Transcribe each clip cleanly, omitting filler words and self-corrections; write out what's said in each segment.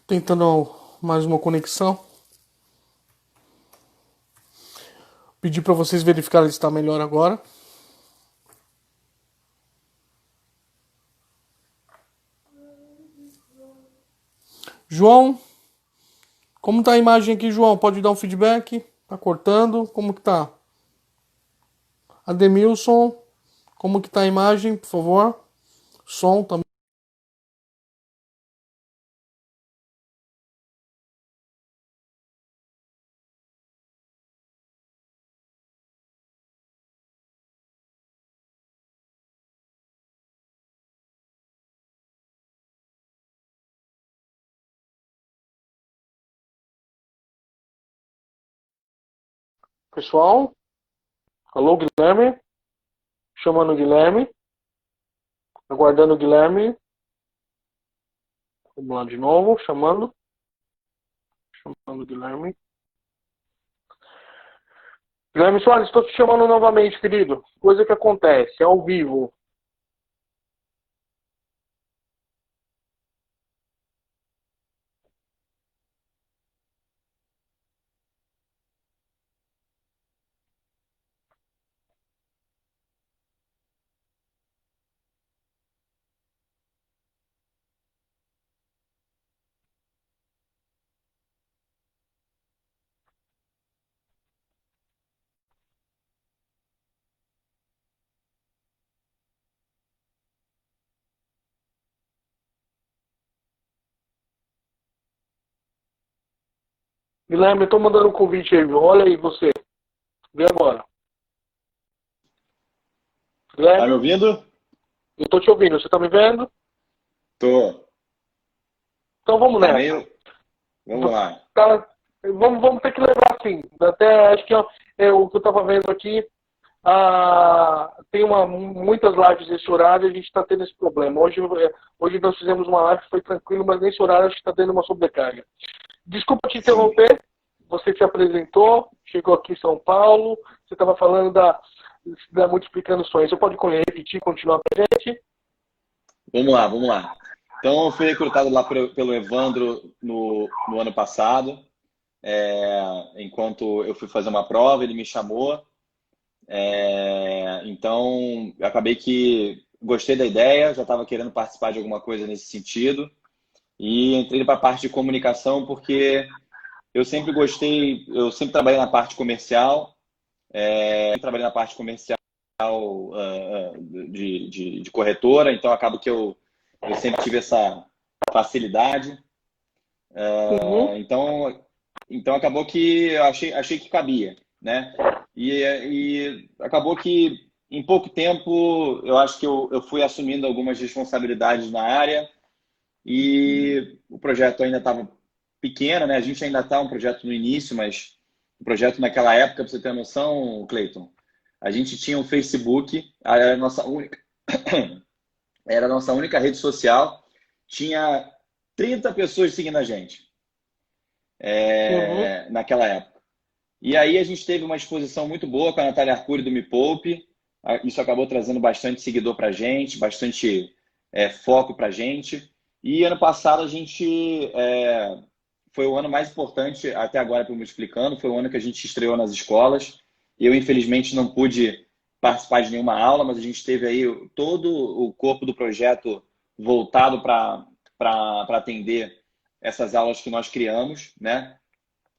Tentando mais uma conexão. Pedir para vocês verificarem se está melhor agora. João, como tá a imagem aqui, João? Pode dar um feedback? Tá cortando? Como que tá? Ademilson, como que tá a imagem, por favor? Som também. Pessoal, alô, Guilherme. Chamando o Guilherme. Aguardando o Guilherme. Vamos lá de novo, chamando. Chamando o Guilherme. Guilherme Soares, estou te chamando novamente, querido. Coisa que acontece, ao vivo. Guilherme, eu estou mandando um convite aí, viu? Olha aí você. Vê agora. Tá me Guilherme, ouvindo? eu estou te ouvindo. Você está me vendo? Tô. Então vamos Tá nessa. meio. Vamos lá. Tá, vamos ter que levar assim. Até acho que o que eu estava vendo aqui. Tem muitas lives nesse horário e a gente está tendo esse problema. Hoje nós fizemos uma live que foi tranquilo, mas nesse horário a gente está tendo uma sobrecarga. Desculpa te Sim. interromper. Você se apresentou, chegou aqui em São Paulo. Você estava falando da Multiplicando Sonhos. Você pode repetir, continuar para a gente? Vamos lá, vamos lá. Então, eu fui recrutado lá pelo Evandro no ano passado. Enquanto eu fui fazer uma prova, ele me chamou. Então, eu acabei que gostei da ideia, já estava querendo participar de alguma coisa nesse sentido. E entrei para a parte de comunicação porque eu sempre gostei, eu sempre trabalhei na parte comercial. Trabalhei na parte comercial de corretora, então acabo que eu sempre tive essa facilidade. Uhum. Então acabou que eu achei que cabia, né? E acabou que em pouco tempo eu acho que eu fui assumindo algumas responsabilidades na área e o projeto ainda estava pequeno, né? A gente ainda está um projeto no início, mas o projeto naquela época, para você ter noção, Cleiton, a gente tinha um Facebook, era a nossa única rede social, tinha 30 pessoas seguindo a gente Uhum. naquela época. E aí a gente teve uma exposição muito boa com a Natália Arcuri do Me Poupe. Isso acabou trazendo bastante seguidor para a gente, bastante foco para a gente. E ano passado a gente foi o ano mais importante até agora para o Multiplicando. Foi o ano que a gente estreou nas escolas. Eu, infelizmente, não pude participar de nenhuma aula, mas a gente teve aí todo o corpo do projeto voltado para atender essas aulas que nós criamos, né?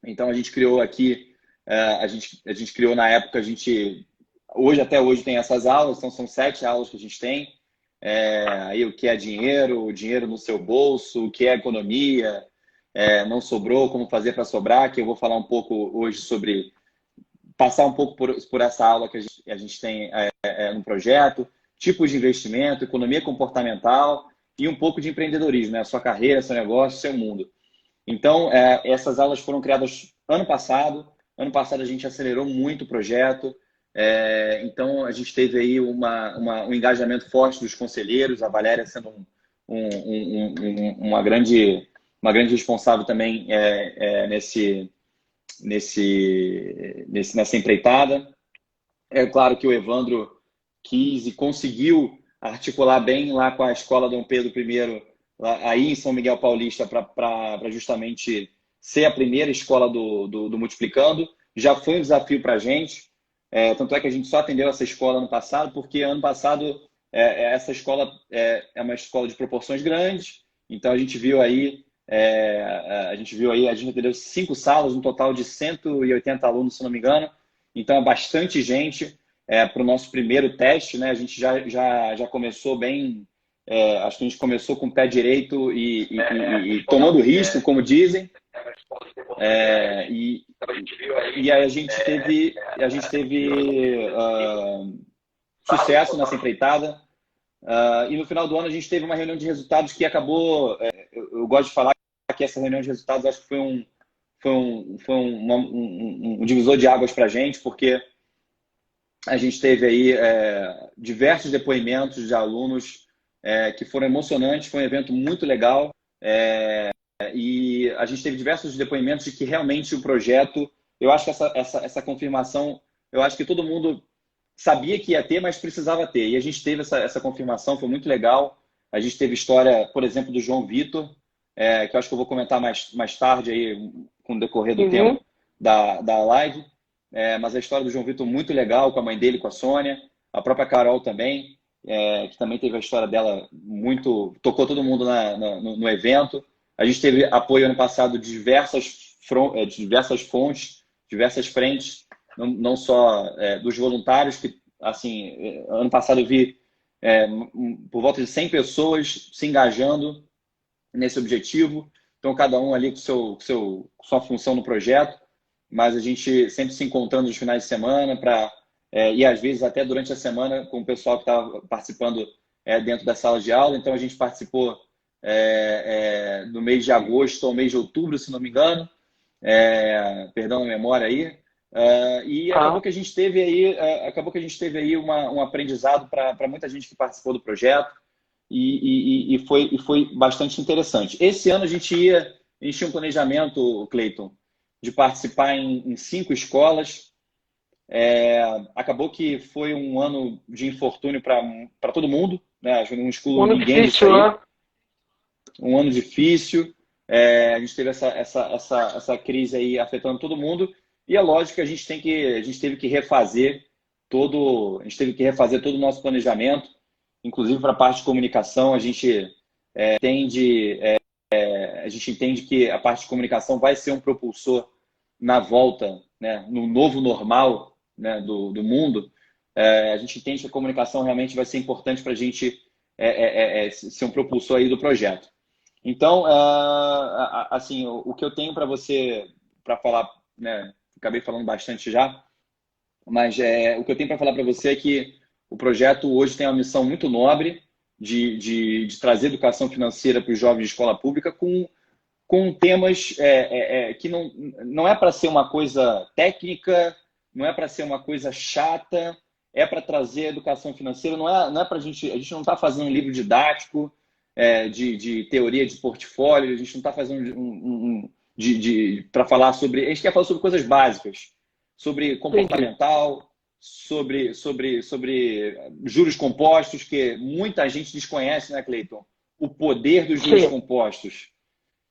Então a gente criou aqui, a gente criou na época, até hoje tem essas aulas, então são 7 aulas que a gente tem. Aí o que é dinheiro, o dinheiro no seu bolso, o que é economia, não sobrou, como fazer para sobrar, que eu vou falar um pouco hoje sobre, passar um pouco por essa aula que a gente tem no projeto, tipos de investimento, economia comportamental e um pouco de empreendedorismo, né? Sua carreira, seu negócio, seu mundo. Então, essas aulas foram criadas ano passado. Ano passado a gente acelerou muito o projeto. Então, a gente teve aí um engajamento forte dos conselheiros, a Valéria sendo uma grande responsável também nessa empreitada. É claro que o Evandro quis e conseguiu articular bem lá com a Escola Dom Pedro I aí em São Miguel Paulista para justamente ser a primeira escola do Multiplicando. Já foi um desafio para a gente. Tanto é que a gente só atendeu essa escola ano passado, porque ano passado essa escola é uma escola de proporções grandes. Então a gente viu aí, a gente atendeu 5 salas, um total de 180 alunos, se não me engano. Então é bastante gente para o nosso primeiro teste, né? A gente já começou bem. Acho que a gente começou com o pé direito e tomando risco, como dizem. E aí a gente teve sucesso nessa empreitada. E no final do ano a gente teve uma reunião de resultados que acabou. Eu gosto de falar que essa reunião de resultados acho que foi um divisor de águas para a gente, porque a gente teve aí diversos depoimentos de alunos que foram emocionantes. Foi um evento muito legal. E a gente teve diversos depoimentos de que realmente o projeto, eu acho que essa confirmação, eu acho que todo mundo sabia que ia ter, mas precisava ter. E a gente teve essa confirmação, foi muito legal. A gente teve história, por exemplo, do João Vitor, que eu acho que eu vou comentar mais tarde aí, com o decorrer do tempo da live. Mas a história do João Vitor muito legal, com a mãe dele, com a Sônia. A própria Carol também, que também teve a história dela muito... Tocou todo mundo no evento. A gente teve apoio ano passado de diversas fontes, diversas frentes, não só dos voluntários, que, assim, ano passado eu vi por volta de 100 pessoas se engajando nesse objetivo. Então, cada um ali com sua função no projeto, mas a gente sempre se encontrando nos finais de semana e às vezes até durante a semana com o pessoal que estava participando dentro das salas de aula. Então, a gente participou no mês de agosto ao mês de outubro, se não me engano, perdão a memória aí, e acabou que a gente teve aí um aprendizado para muita gente que participou do projeto e foi bastante interessante. Esse ano a gente tinha um planejamento, Cleiton, de participar em 5 escolas. Acabou que foi um ano de infortúnio para todo mundo, né? Não excluo ninguém disso aí. Um ano difícil, a gente teve essa crise aí afetando todo mundo, e é lógico que a gente teve que refazer todo o nosso planejamento, inclusive para a parte de comunicação. A gente entende que a parte de comunicação vai ser um propulsor na volta, né, no novo normal, né, do mundo. A gente entende que a comunicação realmente vai ser importante para a gente ser um propulsor aí do projeto. Então, assim, o que eu tenho para você, para falar, né, acabei falando bastante já, mas o que eu tenho para falar para você é que o projeto hoje tem uma missão muito nobre de trazer educação financeira para os jovens de escola pública com temas que não é para ser uma coisa técnica, não é para ser uma coisa chata, é para trazer educação financeira, não é para a gente não está fazendo um livro didático, de teoria de portfólio, a gente não está fazendo para falar sobre... A gente quer falar sobre coisas básicas, sobre comportamental, sobre juros compostos, que muita gente desconhece, né, Cleiton? O poder dos juros compostos.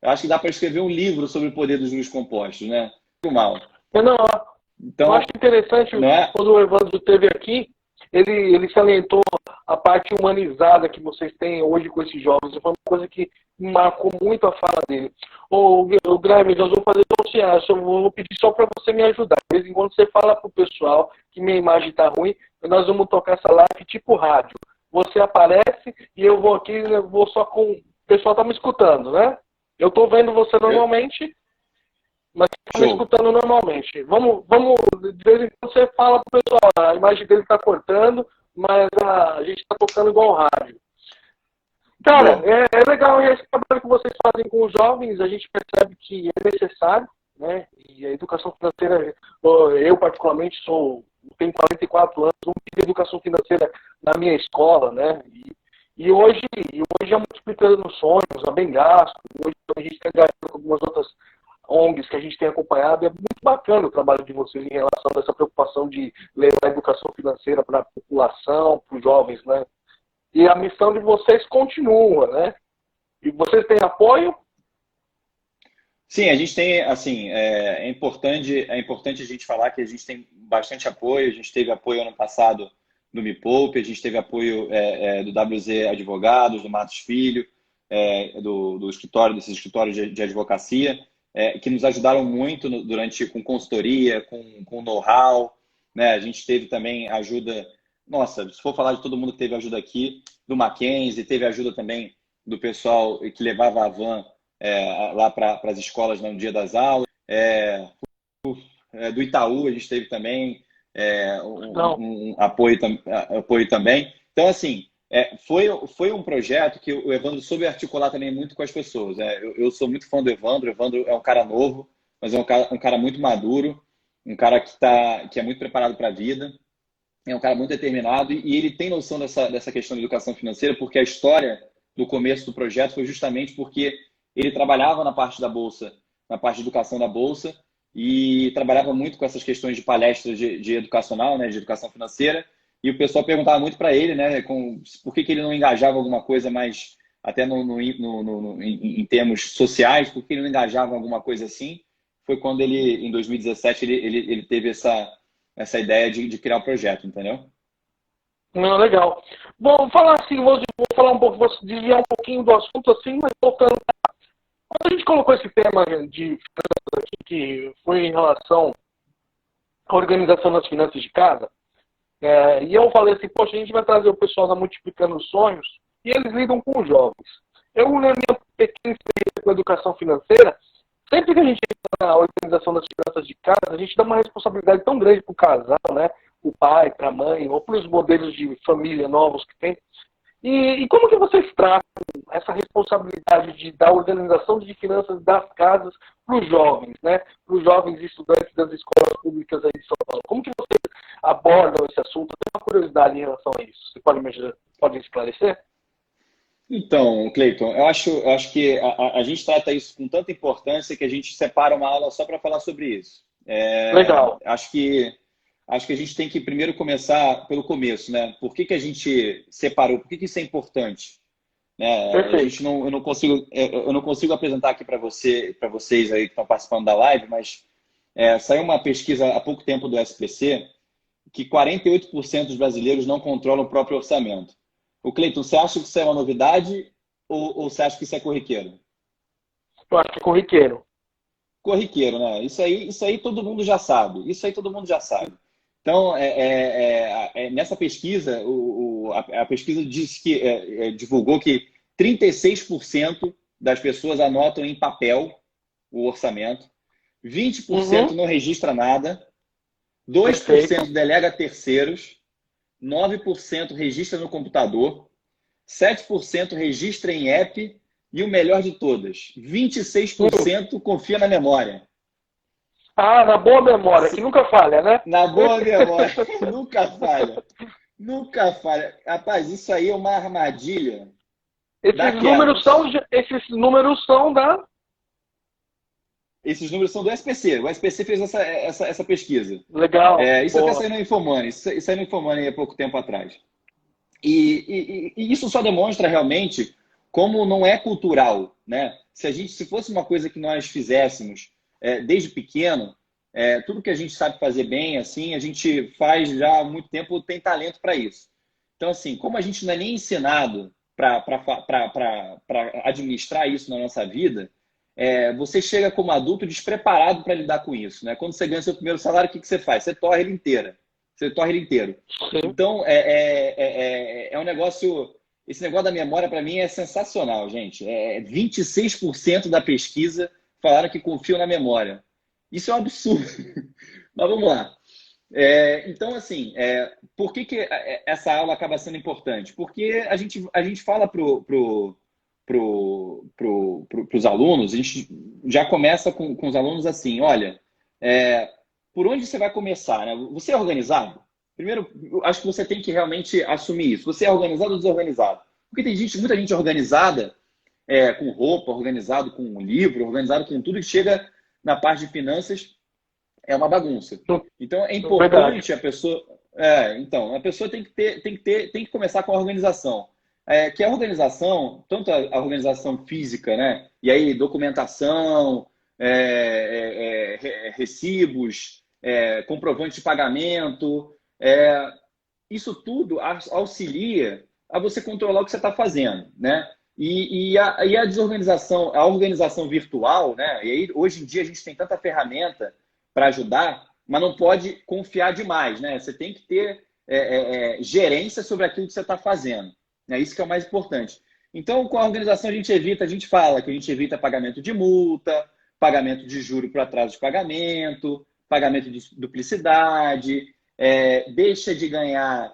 Eu acho que dá para escrever um livro sobre o poder dos juros compostos, né? Mal. Então, eu acho interessante, quando o Evandro esteve aqui, ele salientou a parte humanizada que vocês têm hoje com esses jovens. Foi uma coisa que marcou muito a fala dele. O Guilherme, nós vamos fazer eu vou pedir só para você me ajudar. De vez em quando você fala para o pessoal que minha imagem está ruim, nós vamos tocar essa live tipo rádio. Você aparece e eu vou aqui, vou só com... O pessoal está me escutando, né? Eu estou vendo você normalmente, mas está me escutando normalmente. Vamos, de vez em quando você fala para o pessoal, a imagem dele está cortando, mas a gente está tocando igual rádio. Cara, é legal esse trabalho que vocês fazem com os jovens, a gente percebe que é necessário, né? E a educação financeira, eu particularmente tenho 44 anos, não tive educação financeira na minha escola, né? E hoje é Multiplicando Sonhos, a Bem Gasto, hoje a gente está engajando com algumas outras ONGs que a gente tem acompanhado. É muito bacana o trabalho de vocês em relação a essa preocupação de levar a educação financeira para a população, para os jovens, né? E a missão de vocês continua, né? E vocês têm apoio? Sim, a gente tem, assim, é importante a gente falar que a gente tem bastante apoio. A gente teve apoio ano passado do Me Poupe, a gente teve apoio do WZ Advogados, do Matos Filho, do escritório, desses escritórios de advocacia, que nos ajudaram muito durante com consultoria, com know-how, né? A gente teve também ajuda, nossa, se for falar de todo mundo que teve ajuda aqui, do Mackenzie, teve ajuda também do pessoal que levava a van lá para as escolas no dia das aulas, do Itaú a gente teve também um apoio também. Então, assim, foi um projeto que o Evandro soube articular também muito com as pessoas. Eu sou muito fã do Evandro. O Evandro é um cara novo, mas é um cara muito maduro, um cara que é muito preparado para a vida, é um cara muito determinado e ele tem noção dessa questão da educação financeira, porque a história do começo do projeto foi justamente porque ele trabalhava na parte da Bolsa, na parte de educação da Bolsa, e trabalhava muito com essas questões de palestras de educacional, né, de educação financeira, e o pessoal perguntava muito para ele, né, por que ele não engajava alguma coisa mais, até em termos sociais, por que ele não engajava alguma coisa assim. Foi quando ele, em 2017, ele teve essa ideia de criar o projeto, entendeu? Não, legal. Bom, vou falar assim, vou falar um pouco, vou desviar um pouquinho do assunto assim, mas voltando. Quando a gente colocou esse tema de finanças aqui, que foi em relação à organização das finanças de casa, e eu falei assim, poxa, a gente vai trazer o pessoal da Multiplicando Sonhos, e eles lidam com os jovens. Eu, na minha pequena experiência com a educação financeira, sempre que a gente entra na organização das finanças de casa, a gente dá uma responsabilidade tão grande para o casal, né? Para o pai, para a mãe, ou para os modelos de família novos que tem. E como que vocês tratam essa responsabilidade da organização de finanças das casas para os jovens, né? Para os jovens estudantes das escolas públicas aí de São Paulo? Como que vocês abordam esse assunto? Eu tenho uma curiosidade em relação a isso. Você pode esclarecer? Então, Cleiton, eu acho que a gente trata isso com tanta importância que a gente separa uma aula só para falar sobre isso. Legal. Acho que a gente tem que primeiro começar pelo começo, né? Por que a gente separou? Por que isso é importante? Né? Perfeito. Eu não consigo apresentar aqui para vocês aí que estão participando da live, mas saiu uma pesquisa há pouco tempo do SPC que 48% dos brasileiros não controlam o próprio orçamento. O Cleiton, você acha que isso é uma novidade ou você acha que isso é corriqueiro? Eu acho que é corriqueiro. Corriqueiro, né? Isso aí todo mundo já sabe. Isso aí todo mundo já sabe. Então, nessa pesquisa, a pesquisa divulgou que 36% das pessoas anotam em papel o orçamento, 20% não registra nada, 2% Perfeito. delega a terceiros, 9% registra no computador, 7% registra em app e o melhor de todas, 26% confia na memória. Ah, na boa memória, que nunca falha, né? Na boa memória, nunca falha. Nunca falha. Rapaz, isso aí é uma armadilha Esses números são da... Esses números são do SPC. O SPC fez essa pesquisa. Legal. Isso até saiu no Infomoney. Isso saiu no Infomoney há pouco tempo atrás. E isso só demonstra realmente como não é cultural, né? Se fosse uma coisa que nós fizéssemos desde pequeno, tudo que a gente sabe fazer bem, assim, a gente faz já há muito tempo, tem talento para isso. Então, assim, como a gente não é nem ensinado para administrar isso na nossa vida, você chega como adulto despreparado para lidar com isso, né? Quando você ganha seu primeiro salário, o que você faz? Você torra ele inteiro. Você torra ele inteiro. Sim. Então, é um negócio... Esse negócio da memória, para mim, é sensacional, gente. 26% da pesquisa falaram que confiam na memória. Isso é um absurdo. Mas vamos lá. Então, assim, por que essa aula acaba sendo importante? Porque a gente fala para os alunos, a gente já começa com os alunos assim, olha, por onde você vai começar? Né? Você é organizado? Primeiro, eu acho que você tem que realmente assumir isso. Você é organizado ou desorganizado? Porque tem muita gente organizada, com roupa, organizado com livro, organizado com tudo, e chega na parte de finanças, é uma bagunça. Então, é importante a pessoa... então, a pessoa tem que começar com a organização. que a organização, tanto a organização física, né? E aí documentação, recibos, comprovante de pagamento, isso tudo auxilia a você controlar o que você está fazendo, né? E a desorganização, a organização virtual, né? E aí, hoje em dia a gente tem tanta ferramenta para ajudar, mas não pode confiar demais, né? Você tem que ter gerência sobre aquilo que você está fazendo. É isso que é o mais importante. Então, com a organização a gente fala que a gente evita pagamento de multa, pagamento de juro por atraso de pagamento de duplicidade, deixa de ganhar,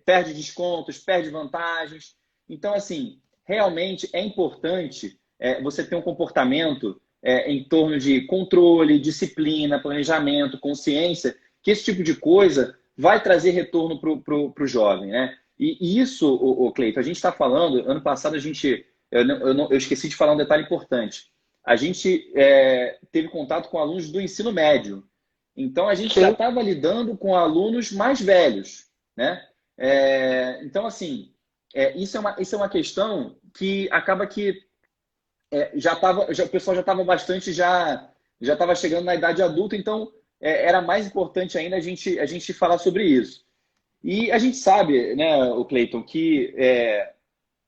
perde descontos, perde vantagens. Então, assim, realmente é importante você ter um comportamento em torno de controle, disciplina, planejamento, consciência, que esse tipo de coisa vai trazer retorno para o jovem, né? E isso, Cleito, a gente está falando, ano passado eu esqueci de falar um detalhe importante. A gente teve contato com alunos do ensino médio. Então, a gente já estava lidando com alunos mais velhos, né? Então, assim, isso é uma questão que acaba que o pessoal já estava bastante, já estava chegando na idade adulta, então era mais importante ainda a gente falar sobre isso. E a gente sabe, né, o Cleiton, que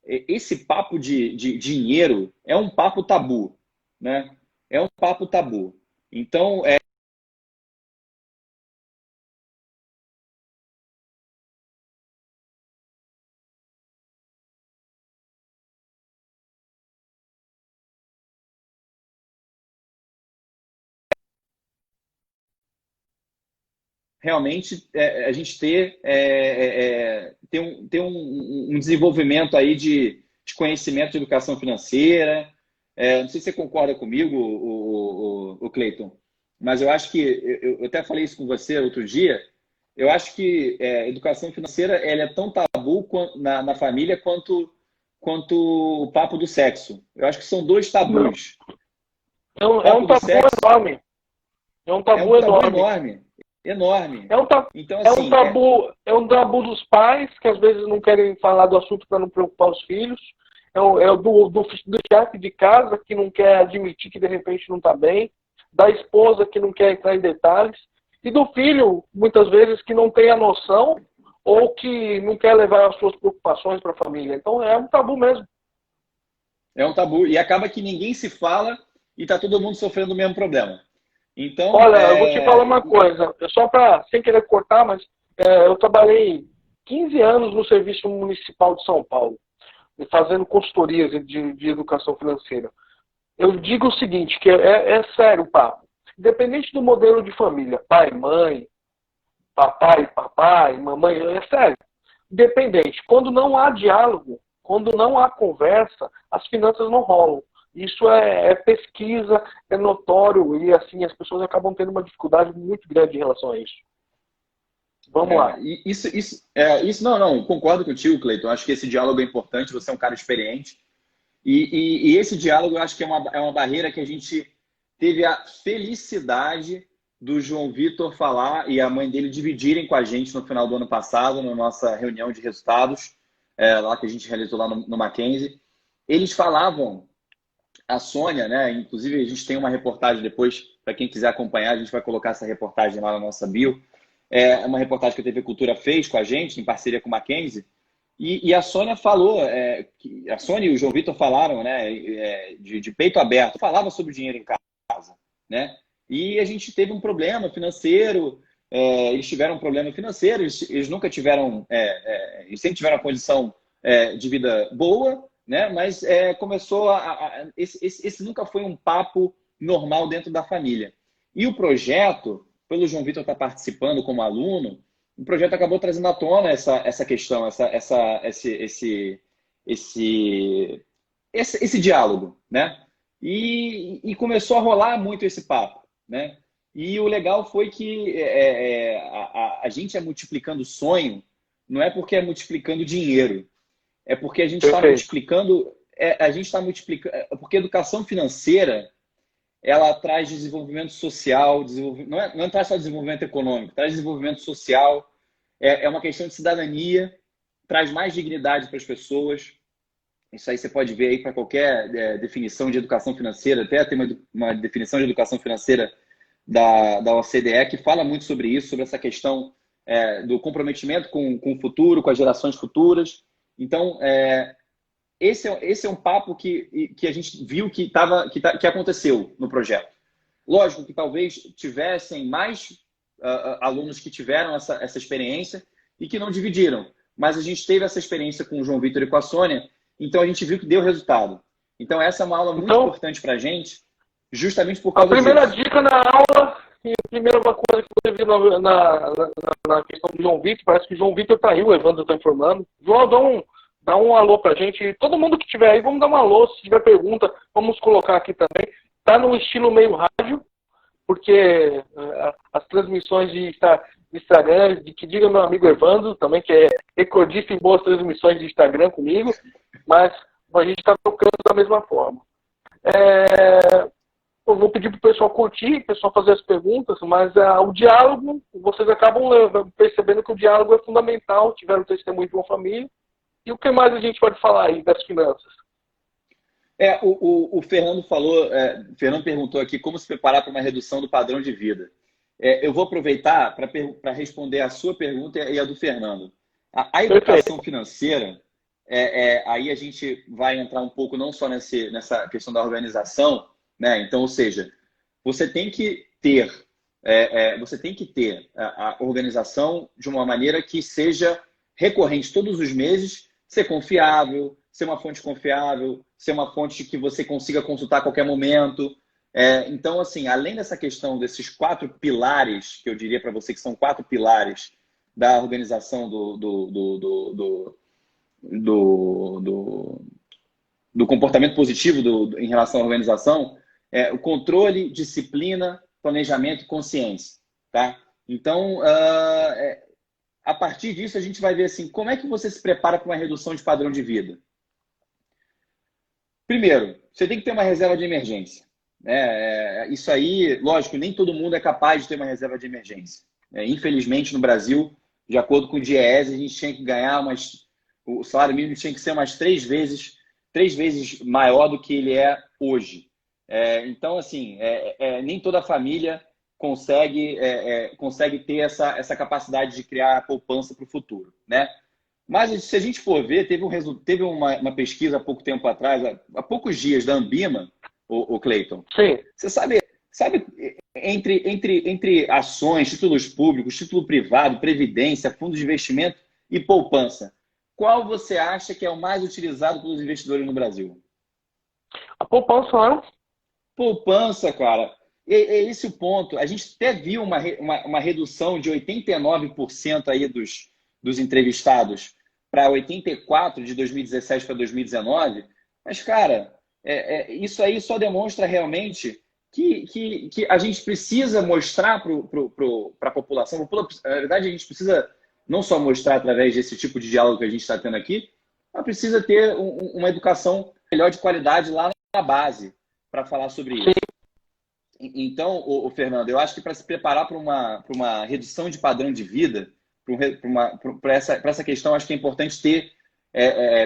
esse papo de dinheiro é um papo tabu, né? É um papo tabu. Então, realmente a gente ter um desenvolvimento aí de conhecimento de educação financeira. Não sei se você concorda comigo, o Cleiton, mas eu acho que, eu até falei isso com você outro dia, eu acho que educação financeira ela é tão tabu na família quanto o papo do sexo. Eu acho que são dois tabus. O É um papo do tabu sexo enorme. É um é um tabu tabu enorme. enorme. Enorme. É um, ta Então, assim, é um tabu dos pais, que às vezes não querem falar do assunto para não preocupar os filhos. Do chefe de casa, que não quer admitir que de repente não está bem. Da esposa, que não quer entrar em detalhes. E do filho, muitas vezes, que não tem a noção ou que não quer levar as suas preocupações para a família. Então, é um tabu mesmo. é um tabu. E acaba que ninguém se fala e está todo mundo sofrendo o mesmo problema. Então, Olha, eu vou te falar uma coisa, só para, sem querer cortar, mas eu trabalhei 15 anos no Serviço Municipal de São Paulo, fazendo consultorias de educação financeira. Eu digo o seguinte, que é sério o papo. Independente do modelo de família, pai, mãe, papai, mamãe, é sério. Independente. Quando não há diálogo, quando não há conversa, as finanças não rolam. Isso é pesquisa, é notório, e assim as pessoas acabam tendo uma dificuldade muito grande em relação a isso. Vamos lá. Não, concordo contigo, Cleiton. Acho que esse diálogo é importante, você é um cara experiente. E esse diálogo eu acho que é uma barreira que a gente teve a felicidade do João Vitor falar e a mãe dele dividirem com a gente no final do ano passado, na nossa reunião de resultados, lá que a gente realizou lá no Mackenzie. Eles falavam, a Sônia, né? Inclusive, a gente tem uma reportagem depois, para quem quiser acompanhar, a gente vai colocar essa reportagem lá na nossa bio. É uma reportagem que a TV Cultura fez com a gente, em parceria com o Mackenzie. E a Sônia falou, a Sônia e o João Vitor falaram, né, de peito aberto, falava sobre dinheiro em casa, né? E a gente teve um problema financeiro, eles tiveram um problema financeiro, eles nunca tiveram, eles sempre tiveram uma condição de vida boa, né? Mas começou esse nunca foi um papo normal dentro da família. E o projeto, pelo João Vitor estar participando como aluno, o projeto acabou trazendo à tona essa questão, esse diálogo, né? E começou a rolar muito esse papo, né? E o legal foi que a gente multiplicando sonho, não é porque é multiplicando dinheiro, é porque a gente está multiplicando, porque a educação financeira ela traz desenvolvimento social, não traz só desenvolvimento econômico, traz desenvolvimento social, é uma questão de cidadania. traz mais dignidade para as pessoas. Isso aí você pode ver aí para qualquer definição de educação financeira, até tem uma definição de educação financeira da OCDE que fala muito sobre isso, sobre essa questão do comprometimento com o futuro, com as gerações futuras. Então, esse é um papo que a gente viu que aconteceu no projeto. Lógico que talvez tivessem mais alunos que tiveram essa experiência e que não dividiram, mas a gente teve essa experiência com o João Vitor e com a Sônia, então a gente viu que deu resultado. Então essa é uma aula muito importante para a gente, justamente por causa disso. A primeira dica na aula, e a primeira coisa que você viu na questão do João Vitor, parece que o João Vitor tá aí, o Evandro está informando. João, dá um alô pra gente. Todo mundo que tiver aí, vamos dar um alô. Se tiver pergunta, vamos colocar aqui também. Tá no estilo meio rádio, porque as transmissões de Instagram, que diga meu amigo Evandro, também, que é recordista em boas transmissões de Instagram comigo, mas a gente está tocando da mesma forma. Eu vou pedir para o pessoal curtir, o pessoal fazer as perguntas, mas o diálogo, vocês acabam percebendo que o diálogo é fundamental, tiveram testemunho de uma família. E o que mais a gente pode falar aí das finanças? O Fernando falou, Fernando perguntou aqui como se preparar para uma redução do padrão de vida. Eu vou aproveitar para responder a sua pergunta e a do Fernando. A educação financeira, aí a gente vai entrar um pouco não só nessa questão da organização, né? Então, ou seja, você tem que ter a organização de uma maneira que seja recorrente todos os meses, ser confiável, ser uma fonte confiável, ser uma fonte que você consiga consultar a qualquer momento. Então, assim, além dessa questão desses 4 pilares, que eu diria para você que são 4 pilares da organização do comportamento positivo em relação à organização, o controle, disciplina, planejamento e consciência. Tá? Então, a partir disso, a gente vai ver assim, como é que você se prepara para uma redução de padrão de vida? Primeiro, você tem que ter uma reserva de emergência. Isso aí, lógico, nem todo mundo é capaz de ter uma reserva de emergência. Infelizmente, no Brasil, de acordo com o DIEESE, a gente tinha que ganhar o salário mínimo tinha que ser umas 3 vezes maior do que ele é hoje. Então, assim, nem toda família consegue ter essa capacidade de criar poupança para o futuro, né? Mas se a gente for ver, teve uma pesquisa há pouco tempo atrás, há poucos dias, da Ambima, o Cleiton. Sim. Você sabe entre ações, títulos públicos, título privado, previdência, fundos de investimento e poupança, qual você acha que é o mais utilizado pelos investidores no Brasil? A poupança, né? Poupança, cara. É esse o ponto. A gente até viu uma redução de 89% aí dos entrevistados para 84% de 2017 para 2019. Mas, cara, isso aí só demonstra realmente que a gente precisa mostrar para a população. Na verdade, a gente precisa não só mostrar através desse tipo de diálogo que a gente está tendo aqui, mas precisa ter uma educação melhor de qualidade lá na base para falar sobre isso. Então, Fernando, eu acho que para se preparar para uma redução de padrão de vida, para essa questão, acho que é importante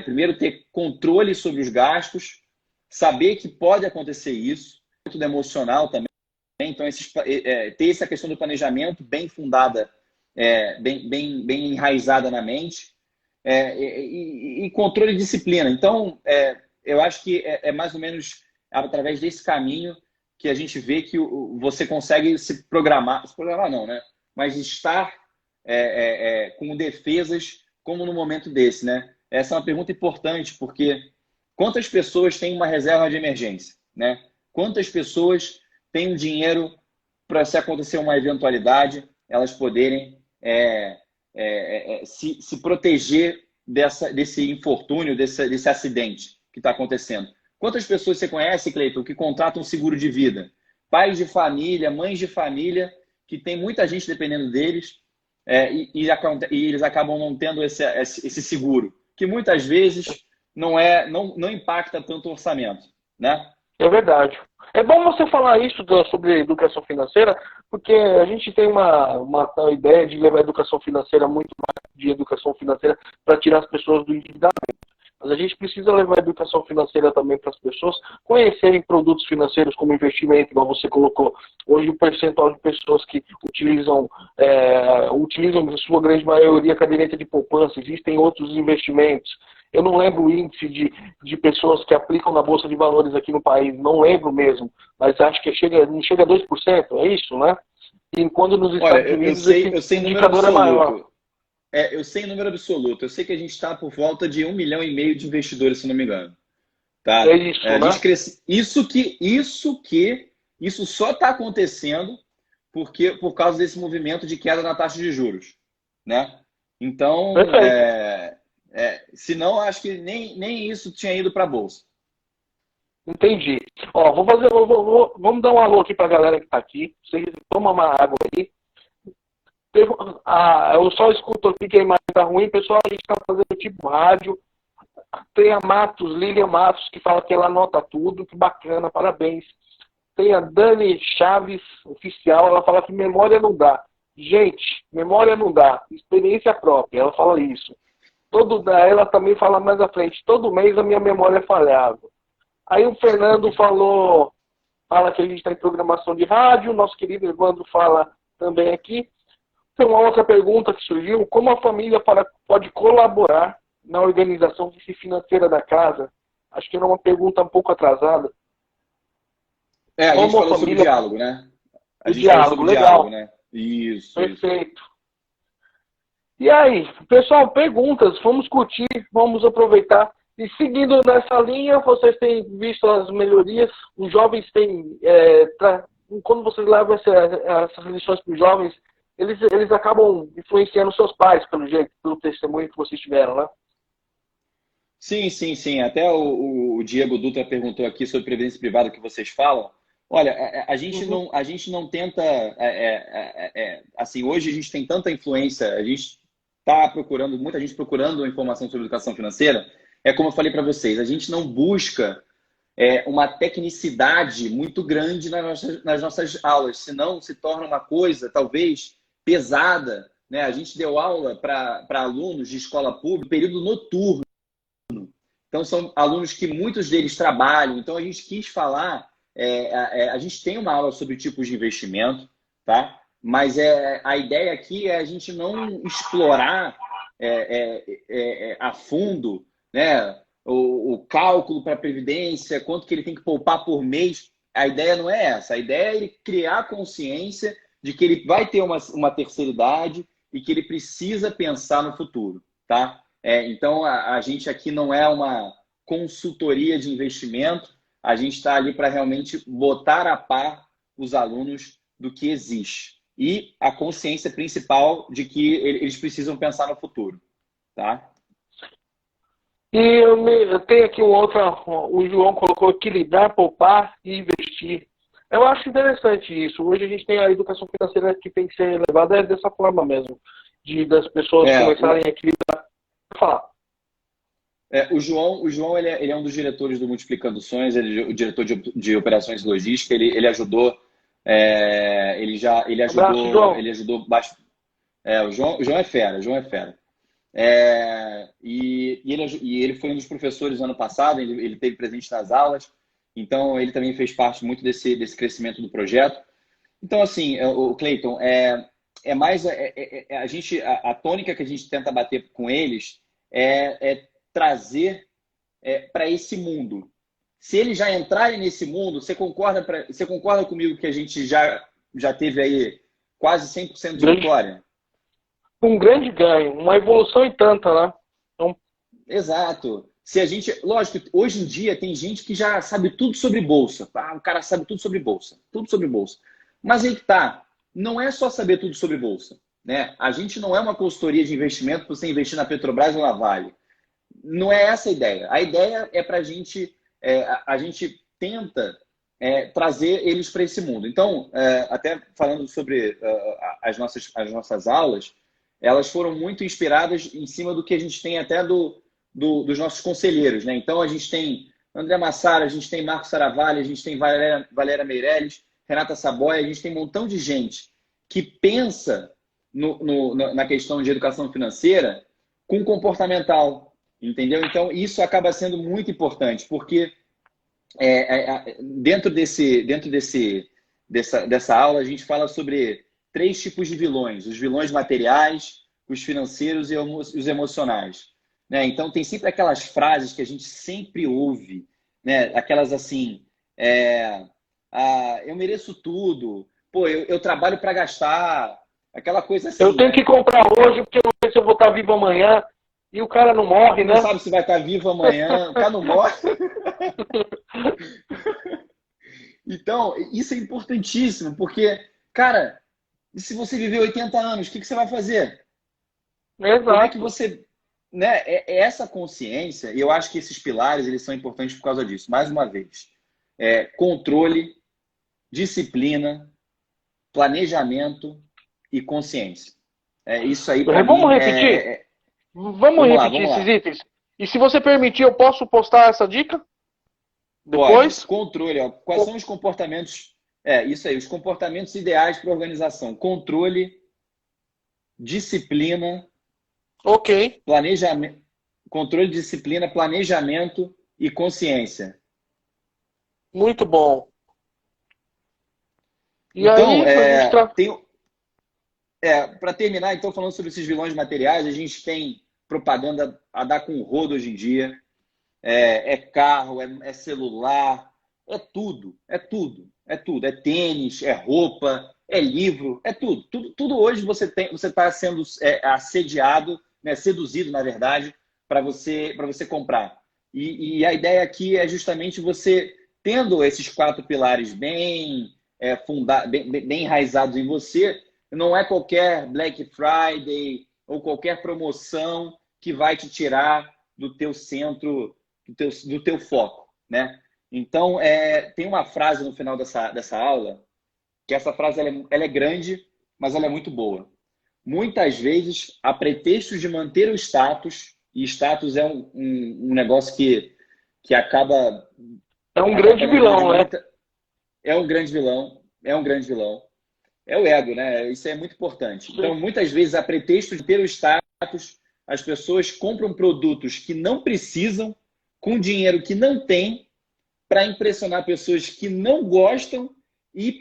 primeiro ter controle sobre os gastos, saber que pode acontecer isso, tudo emocional também. Então, ter essa questão do planejamento bem fundada, bem enraizada na mente, e controle e disciplina. Então, eu acho que é mais ou menos através desse caminho que a gente vê que você consegue se programar não, né? Mas estar com defesas como no momento desse, né? Essa é uma pergunta importante, porque quantas pessoas têm uma reserva de emergência, né? Quantas pessoas têm um dinheiro para, se acontecer uma eventualidade, elas poderem se proteger desse infortúnio, desse acidente que está acontecendo? Quantas pessoas você conhece, Cleiton, que contratam seguro de vida? Pais de família, mães de família, que tem muita gente dependendo deles, e eles acabam não tendo esse seguro, que muitas vezes não impacta tanto o orçamento, né? É verdade. É bom você falar isso sobre educação financeira, porque a gente tem uma ideia de levar a educação financeira muito mais de educação financeira para tirar as pessoas do endividamento. Mas a gente precisa levar a educação financeira também para as pessoas conhecerem produtos financeiros como investimento, como você colocou. Hoje o percentual de pessoas que utilizam em sua grande maioria, caderneta de poupança, existem outros investimentos. Eu não lembro o índice de pessoas que aplicam na Bolsa de Valores aqui no país, não lembro mesmo, mas acho que não chega a 2%, é isso, né? E quando nos Estados Unidos eu sei número indicador é maior. Eu sei número absoluto. Eu sei que a gente está por volta de 1,5 milhão de investidores, se não me engano. Tá? É isso, A né? gente cresce. Isso só está acontecendo por causa desse movimento de queda na taxa de juros, né? Então, Perfeito. senão acho que nem isso tinha ido para a bolsa. Entendi. Ó, vamos dar um alô aqui para a galera que está aqui. Vocês tomam uma água aí. Eu só escuto aqui que a imagem está ruim. Pessoal, a gente está fazendo tipo rádio. Tem a Lilian Matos, que fala que ela anota tudo. Que bacana, parabéns. Tem a Dani Chaves, oficial. Ela fala que memória não dá. Gente, memória não dá. Experiência própria. Ela fala isso. Ela também fala mais à frente. Todo mês a minha memória é falhável. Aí o Fernando fala que a gente está em programação de rádio. Nosso querido Evandro fala também aqui. Tem uma outra pergunta que surgiu: como a família pode colaborar na organização financeira da casa? Acho que era uma pergunta um pouco atrasada. A gente falou sobre o diálogo, né? A gente falou sobre o diálogo, né? Isso. Perfeito. E aí, pessoal, perguntas, vamos curtir, vamos aproveitar. E seguindo nessa linha, vocês têm visto as melhorias, os jovens têm, quando vocês levam essas lições para os jovens, eles acabam influenciando seus pais, pelo jeito, pelo testemunho que vocês tiveram, né? Sim. Até o Diego Dutra perguntou aqui sobre previdência privada que vocês falam. Olha, a gente não tenta... assim, hoje a gente tem tanta influência, a gente está procurando, muita gente procurando informação sobre educação financeira. É como eu falei para vocês, a gente não busca uma tecnicidade muito grande nas nossas aulas, senão se torna uma coisa, talvez, pesada, né? A gente deu aula para alunos de escola pública, período noturno. Então, são alunos que muitos deles trabalham. Então, a gente quis falar... a gente tem uma aula sobre tipos de investimento, tá? Mas a ideia aqui é a gente não explorar a fundo, né, o cálculo para a previdência, quanto que ele tem que poupar por mês. A ideia não é essa. A ideia é ele criar consciência de que ele vai ter uma terceira idade e que ele precisa pensar no futuro, tá? Então, a gente aqui não é uma consultoria de investimento, a gente está ali para realmente botar a par os alunos do que existe. E a consciência principal de que eles precisam pensar no futuro, tá? E eu tenho aqui o João colocou equilibrar, poupar e investir. Eu acho interessante isso. Hoje a gente tem a educação financeira que tem que ser levada dessa forma mesmo, das pessoas começarem a equilibrar. Falar. O João ele é um dos diretores do Multiplicando Sonhos, ele é o diretor de operações e logística, ele ajudou, ele ajudou bastante. O João é fera, e ele foi um dos professores ano passado, ele esteve presente nas aulas, então ele também fez parte muito desse crescimento do projeto. Então, assim, o Cleiton, a tônica que a gente tenta bater com eles é trazer para esse mundo. Se eles já entrarem nesse mundo, você concorda comigo que a gente já teve aí quase 100% de vitória? Um grande ganho, uma evolução e tanta, né? Então... Exato. Se a gente, lógico, hoje em dia tem gente que já sabe tudo sobre bolsa. O cara sabe tudo sobre bolsa. Mas aí que tá, não é só saber tudo sobre bolsa, né? A gente não é uma consultoria de investimento para você investir na Petrobras ou na Vale. Não é essa a ideia. A ideia é para a gente tenta trazer eles para esse mundo. Então, até falando sobre as nossas aulas, elas foram muito inspiradas em cima do que a gente tem até dos nossos conselheiros, né? Então, a gente tem André Massara, a gente tem Marcos Saravalli, a gente tem Valéria Meirelles, Renata Saboia, a gente tem um montão de gente que pensa na questão de educação financeira com comportamental, entendeu? Então, isso acaba sendo muito importante, porque dentro dessa aula, a gente fala sobre 3 tipos de vilões: os vilões materiais, os financeiros e os emocionais, né? Então, tem sempre aquelas frases que a gente sempre ouve, né? Aquelas assim, eu mereço tudo, pô, eu trabalho para gastar, aquela coisa assim, Eu tenho que comprar hoje porque eu não sei se eu vou estar vivo amanhã. E o cara não morre, né? Não sabe se vai estar vivo amanhã, o cara não morre. Então, isso é importantíssimo, porque, cara, e se você viver 80 anos, o que você vai fazer? Exato. Como é que você... Né? Essa consciência, e eu acho que esses pilares eles são importantes por causa disso. Mais uma vez, controle, disciplina, planejamento e consciência. Isso aí, para mim, Vamos repetir? Vamos repetir esses itens. E se você permitir, eu posso postar essa dica? Depois? Pode. Controle. Ó. Quais são os comportamentos... isso aí. Os comportamentos ideais para a organização. Controle, disciplina... Ok. Planejamento, controle, disciplina, planejamento e consciência. Muito bom. E então, aí, para terminar, então, falando sobre esses vilões materiais, a gente tem propaganda a dar com o rodo hoje em dia. Carro, é celular, é tudo. É tênis, é roupa, é livro, é tudo. Tudo hoje você está sendo assediado, né, seduzido, na verdade, para você comprar. E a ideia aqui é justamente você, tendo esses 4 pilares bem enraizados em você, não é qualquer Black Friday ou qualquer promoção que vai te tirar do teu centro, do teu foco, né? Então, tem uma frase no final dessa aula, que essa frase ela é grande, mas ela é muito boa. Muitas vezes, a pretexto de manter o status, e status é um negócio que acaba... É um grande vilão, né? É um grande vilão. É o ego, né? Isso é muito importante. Então, muitas vezes, a pretexto de ter o status, as pessoas compram produtos que não precisam, com dinheiro que não tem, para impressionar pessoas que não gostam e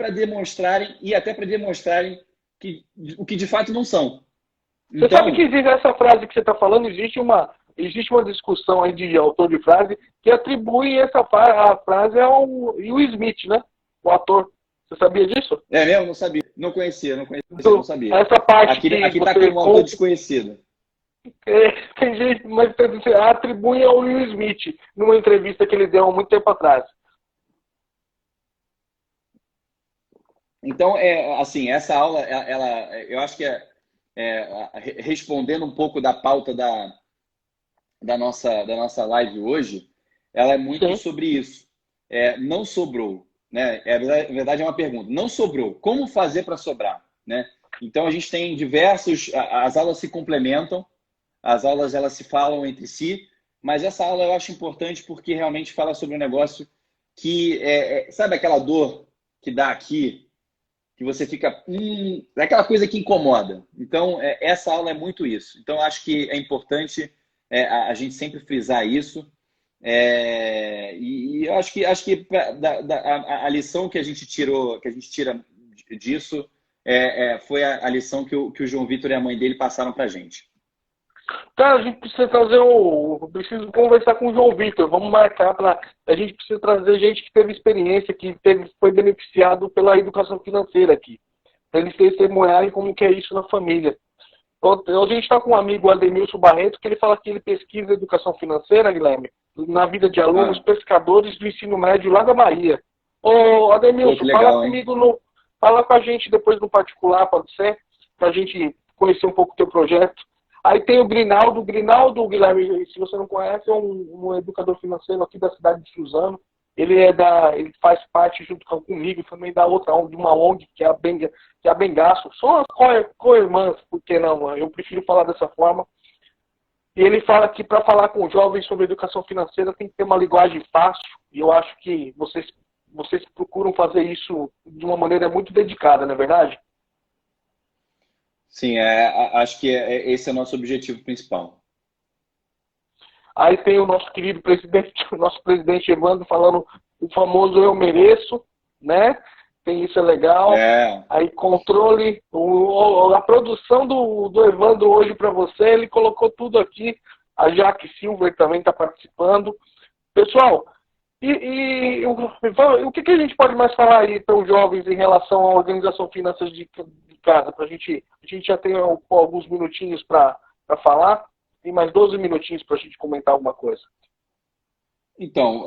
até para demonstrarem o que de fato não são. Você sabe que existe essa frase que você está falando, existe uma discussão aí de autor de frase que atribui a frase ao Will Smith, né? O ator. Você sabia disso? É mesmo? Não sabia. Não conhecia, Então, não sabia. Essa parte aqui está como um autor desconhecido. Tem gente, mas atribui ao Will Smith numa entrevista que ele deu há muito tempo atrás. Então, assim, essa aula, eu acho que respondendo um pouco da pauta da nossa live hoje, ela é muito sobre isso. Não sobrou, né? Na verdade, é uma pergunta. Não sobrou. Como fazer para sobrar, né? Então, a gente tem as aulas se complementam, as aulas elas se falam entre si, mas essa aula eu acho importante porque realmente fala sobre um negócio que, sabe aquela dor que dá aqui, que você fica... é aquela coisa que incomoda. Então, essa aula é muito isso. Então, acho que é importante a gente sempre frisar isso. E eu acho que a lição que a gente tira disso foi a lição que o João Vitor e a mãe dele passaram para a gente. Cara, a gente precisa preciso conversar com o João Vitor. Vamos marcar a gente precisa trazer gente que teve experiência, foi beneficiado pela educação financeira aqui. Para eles testemunharem como que é isso na família. Então, a gente está com um amigo, Ademilson Barreto, que ele fala que ele pesquisa educação financeira, Guilherme, na vida de alunos pescadores do ensino médio lá da Bahia. Ô, Ademilson, fala com a gente depois no particular, pode ser? Para a gente conhecer um pouco o teu projeto. Aí tem o Grinaldo, Guilherme, se você não conhece, é um educador financeiro aqui da cidade de Suzano. Ele faz parte junto comigo também da outra ONG, de uma ONG que é a Bengaço. São as co-irmãs, por que não? Eu prefiro falar dessa forma. E ele fala que para falar com jovens sobre educação financeira tem que ter uma linguagem fácil. E eu acho que vocês procuram fazer isso de uma maneira muito dedicada, não é verdade? Sim, acho que esse é o nosso objetivo principal. Aí tem o nosso querido presidente, o nosso presidente Evandro falando o famoso eu mereço, né? Tem isso é legal. É. Aí controle, a produção do Evandro hoje para você, ele colocou tudo aqui. A Jaque Silver também está participando. Pessoal, o que a gente pode mais falar aí para os jovens em relação à organização financeira de casa? A gente já tem alguns minutinhos para falar. Tem mais 12 minutinhos para a gente comentar alguma coisa. Então,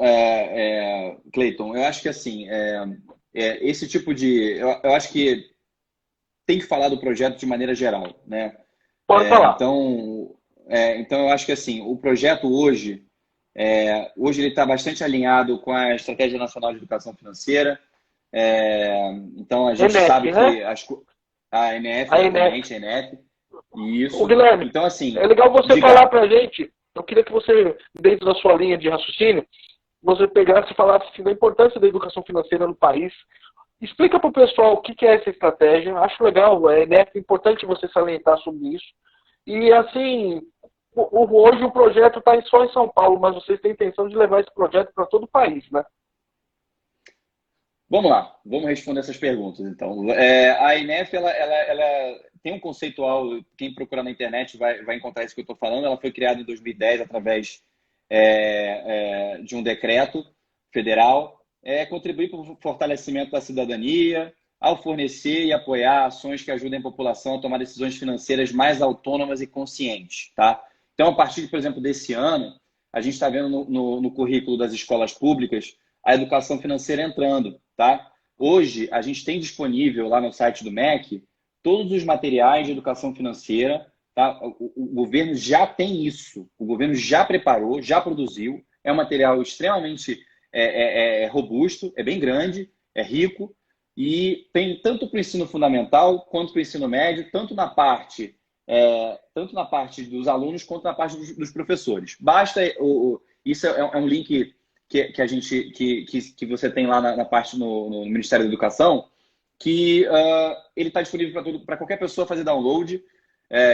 Cleiton, eu acho que assim, esse tipo de... Eu acho que tem que falar do projeto de maneira geral, né? Pode falar. Então, eu acho que assim, o projeto hoje ele está bastante alinhado com a Estratégia Nacional de Educação Financeira. Então, a gente ENEF, sabe né? que a ENEF, A exatamente, ENEF. a ENEF. Isso. Ô, Guilherme, Então, assim, é legal você diga. falar para a gente. Eu queria que você, dentro da sua linha de raciocínio, você pegasse e falasse assim, da importância da educação financeira no país. Explica para o pessoal o que é essa estratégia. Acho legal, é importante você salientar sobre isso. E, assim, hoje o projeto está só em São Paulo, mas vocês têm intenção de levar esse projeto para todo o país, né? Vamos lá, vamos responder essas perguntas, então. A INEF, ela tem um conceitual, quem procurar na internet vai encontrar isso que eu estou falando. Ela foi criada em 2010 através de um decreto federal, contribuir para o fortalecimento da cidadania, ao fornecer e apoiar ações que ajudem a população a tomar decisões financeiras mais autônomas e conscientes, tá? Então, a partir, por exemplo, desse ano, a gente está vendo no currículo das escolas públicas a educação financeira entrando, tá? Hoje, a gente tem disponível lá no site do MEC todos os materiais de educação financeira, tá? O governo já tem isso, o governo já preparou, já produziu, é um material extremamente robusto, é bem grande, é rico, e tem tanto para o ensino fundamental quanto para o ensino médio, tanto na parte dos alunos quanto na parte dos professores. Basta isso é um link que você tem lá na parte no Ministério da Educação, que ele está disponível para qualquer pessoa fazer download.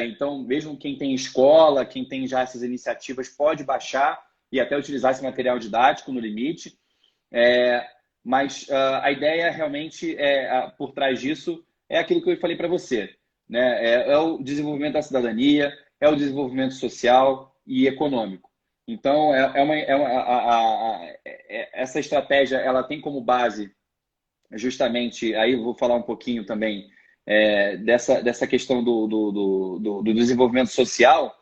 Então, mesmo quem tem escola, quem tem já essas iniciativas, pode baixar e até utilizar esse material didático no limite. Mas a ideia realmente, por trás disso, é aquilo que eu falei para você, né? É o desenvolvimento da cidadania, é o desenvolvimento social e econômico. Então, essa estratégia ela tem como base justamente, aí eu vou falar um pouquinho também dessa questão do desenvolvimento social,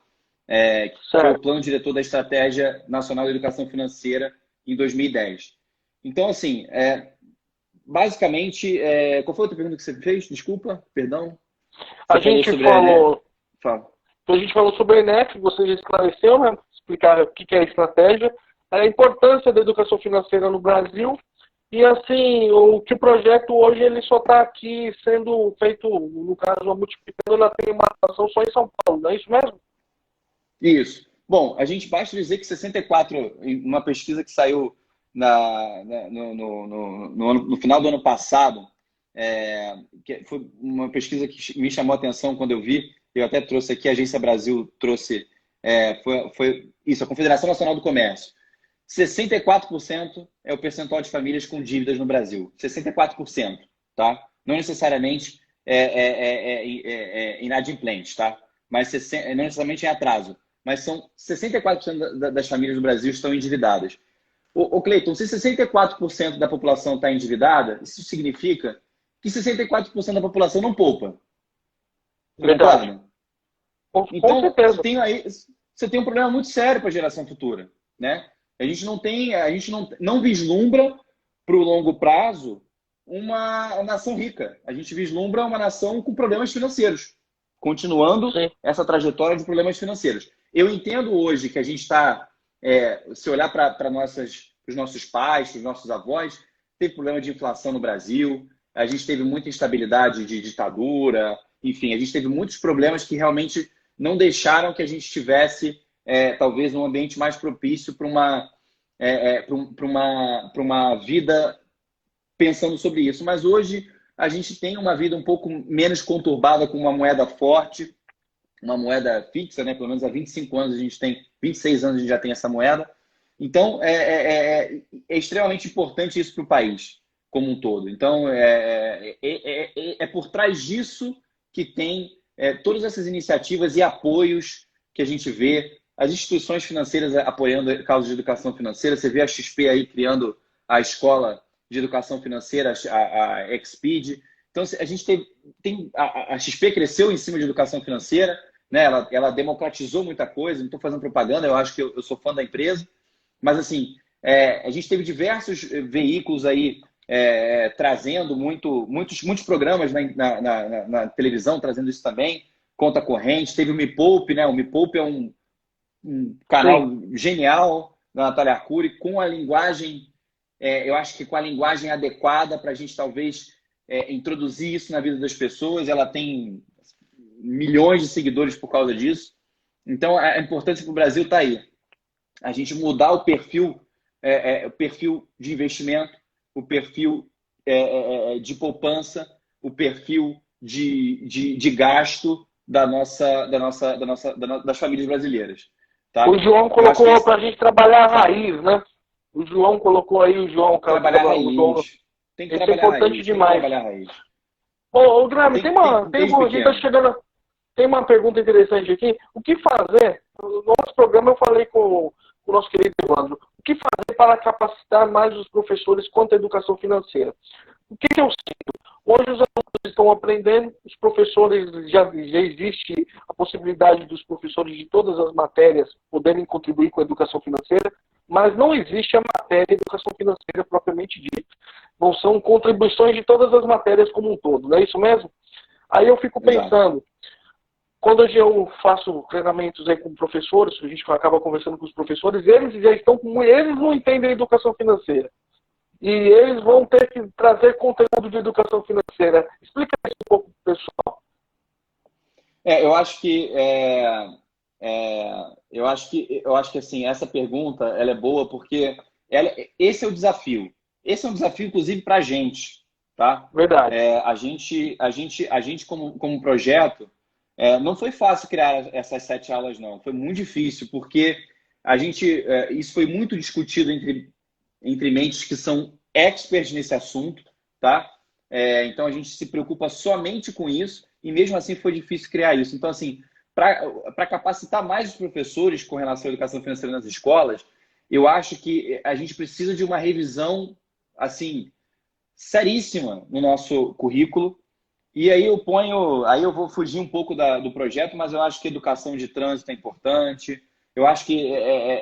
que foi o plano diretor da Estratégia Nacional de Educação Financeira em 2010. Então, assim, basicamente, qual foi a outra pergunta que você fez? Desculpa, perdão. A gente falou sobre a ENEF, você já esclareceu, né? Explicar o que é a estratégia, a importância da educação financeira no Brasil e, assim, que o projeto hoje ele só está aqui sendo feito, no caso, a Multiplicando, ela tem uma ação só em São Paulo, não é isso mesmo? Isso. Bom, a gente basta dizer que 64, uma pesquisa que saiu no final do ano passado, que foi uma pesquisa que me chamou a atenção quando eu vi, eu até trouxe aqui, a Agência Brasil trouxe, foi isso, a Confederação Nacional do Comércio. 64% é o percentual de famílias com dívidas no Brasil. 64%, tá? Não necessariamente inadimplentes, tá? Mas não necessariamente em atraso. Mas são 64% das famílias do Brasil estão endividadas. Cleiton, se 64% da população está endividada, isso significa que 64% da população não poupa. Verdade. Então, você tem um problema muito sério para a geração futura, né? A gente não vislumbra para o longo prazo uma nação rica. A gente vislumbra uma nação com problemas financeiros, continuando essa trajetória de problemas financeiros. Eu entendo hoje que a gente está, se olhar para os nossos pais, para os nossos avós, teve problema de inflação no Brasil, a gente teve muita instabilidade de ditadura, enfim, a gente teve muitos problemas que realmente não deixaram que a gente tivesse, talvez, um ambiente mais propício para uma vida pensando sobre isso. Mas hoje a gente tem uma vida um pouco menos conturbada com uma moeda forte, uma moeda fixa, né? Pelo menos há 25 anos a gente tem, 26 anos a gente já tem essa moeda. Então, é extremamente importante isso para o país como um todo. Então, é por trás disso que tem todas essas iniciativas e apoios que a gente vê, as instituições financeiras apoiando causas de educação financeira. Você vê a XP aí criando a escola de educação financeira, a Exped. Então, a gente a XP cresceu em cima de educação financeira, né? Ela democratizou muita coisa. Não estou fazendo propaganda, eu acho que eu sou fã da empresa. Mas, assim, a gente teve diversos veículos aí trazendo muitos programas na televisão, trazendo isso também. Conta corrente, teve o Me Poupe, né? O Me Poupe é um canal genial da Natália Arcuri, com a linguagem, eu acho que com a linguagem adequada para a gente talvez introduzir isso na vida das pessoas. Ela tem milhões de seguidores por causa disso. Então, a importância para o Brasil está aí. A gente mudar o perfil de investimento, o perfil de poupança, o perfil de gasto das famílias brasileiras. Tá? O João colocou para a gente trabalhar a raiz, né? O João colocou aí, o João... Trabalhar a raiz. Tem que trabalhar a raiz. Demais. Tem que trabalhar a raiz. Ô, Graham, tem uma pergunta interessante aqui. O que fazer? No nosso programa eu falei com o nosso querido Evandro. O que fazer para capacitar mais os professores quanto à educação financeira? O que eu sinto? Hoje os alunos estão aprendendo, os professores, já existe a possibilidade dos professores de todas as matérias poderem contribuir com a educação financeira, mas não existe a matéria de educação financeira propriamente dita. Não são contribuições de todas as matérias como um todo, não é isso mesmo? Aí eu fico pensando, quando eu faço treinamentos aí com professores, a gente acaba conversando com os professores, eles não entendem a educação financeira. E eles vão ter que trazer conteúdo de educação financeira. Explica isso um pouco para o pessoal. Eu acho que assim, essa pergunta ela é boa porque esse é o desafio. Esse é um desafio, inclusive, para a gente. Tá? Verdade. A gente como projeto, não foi fácil criar essas 7 aulas, não. Foi muito difícil, porque isso foi muito discutido entre mentes que são experts nesse assunto, tá? Então a gente se preocupa somente com isso e mesmo assim foi difícil criar isso. Então, assim, para capacitar mais os professores com relação à educação financeira nas escolas, eu acho que a gente precisa de uma revisão, assim, seríssima no nosso currículo. E aí eu vou fugir um pouco do projeto, mas eu acho que educação de trânsito é importante. Eu acho que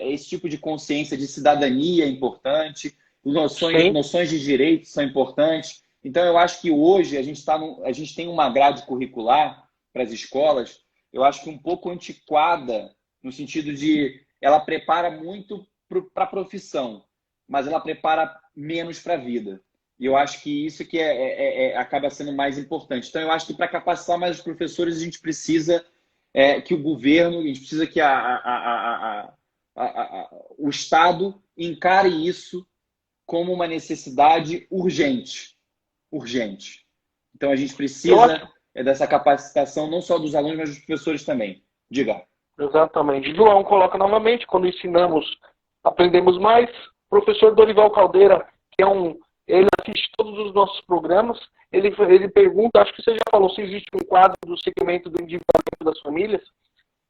esse tipo de consciência de cidadania é importante. Noções de direitos são importantes. Então, eu acho que hoje a gente tem uma grade curricular para as escolas, eu acho que um pouco antiquada, no sentido de ela prepara muito para a profissão, mas ela prepara menos para a vida. E eu acho que isso que acaba sendo mais importante. Então, eu acho que para capacitar mais os professores, a gente precisa que o governo, a gente precisa que o Estado encare isso como uma necessidade urgente. Então, a gente precisa dessa capacitação, não só dos alunos, mas dos professores também. Diga. Exatamente. João coloca novamente, quando ensinamos, aprendemos mais. Professor Dorival Caldeira, que ele assiste todos os nossos programas, ele pergunta, acho que você já falou, se existe um quadro do segmento do endividamento das famílias.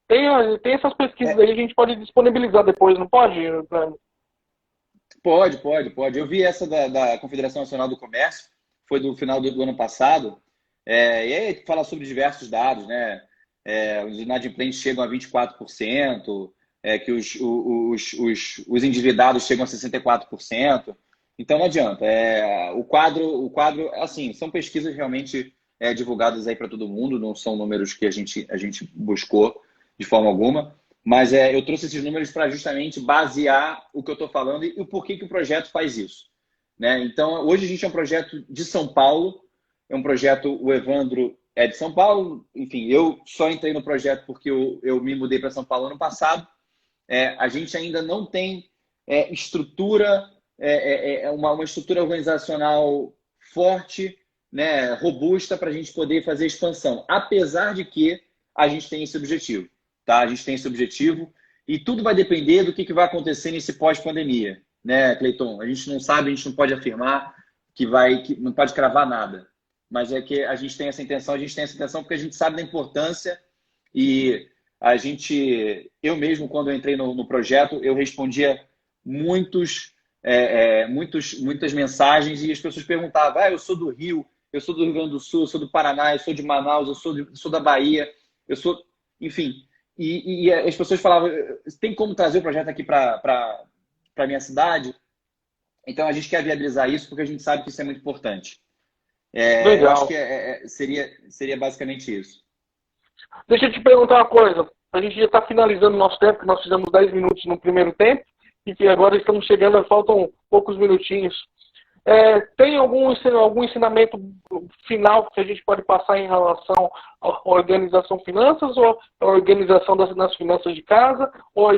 Tem essas pesquisas aí, a gente pode disponibilizar depois, não pode? Pode. Eu vi essa da Confederação Nacional do Comércio, foi do final do ano passado, e aí fala sobre diversos dados, né? Os inadimplentes chegam a 24%, que os endividados chegam a 64%. Então não adianta. O quadro, assim, são pesquisas realmente divulgadas aí para todo mundo, não são números que a gente buscou de forma alguma, mas eu trouxe esses números para justamente basear o que eu estou falando e o porquê que o projeto faz isso. Né? Então, hoje a gente é um projeto de São Paulo, é um projeto, o Evandro é de São Paulo, enfim, eu só entrei no projeto porque eu me mudei para São Paulo ano passado. A gente ainda não tem estrutura uma estrutura organizacional forte, né, robusta, para a gente poder fazer expansão. Apesar de que a gente tem esse objetivo. Tá? A gente tem esse objetivo e tudo vai depender do que vai acontecer nesse pós-pandemia. Né, Cleiton? A gente não sabe, a gente não pode afirmar que não pode cravar nada. Mas é que a gente tem essa intenção porque a gente sabe da importância e eu mesmo, quando eu entrei no projeto, eu respondia muitas mensagens e as pessoas perguntavam, eu sou do Rio, eu sou do Rio Grande do Sul, eu sou do Paraná, eu sou de Manaus, eu sou da Bahia, enfim. E as pessoas falavam, tem como trazer o projeto aqui para a minha cidade? Então a gente quer viabilizar isso porque a gente sabe que isso é muito importante. Eu acho que seria basicamente isso. Deixa eu te perguntar uma coisa. A gente já está finalizando o nosso tempo, que nós fizemos 10 minutos no primeiro tempo, e que agora estamos chegando, faltam poucos minutinhos. Tem algum ensinamento final que a gente pode passar em relação à organização finanças ou à organização das finanças de casa? Ou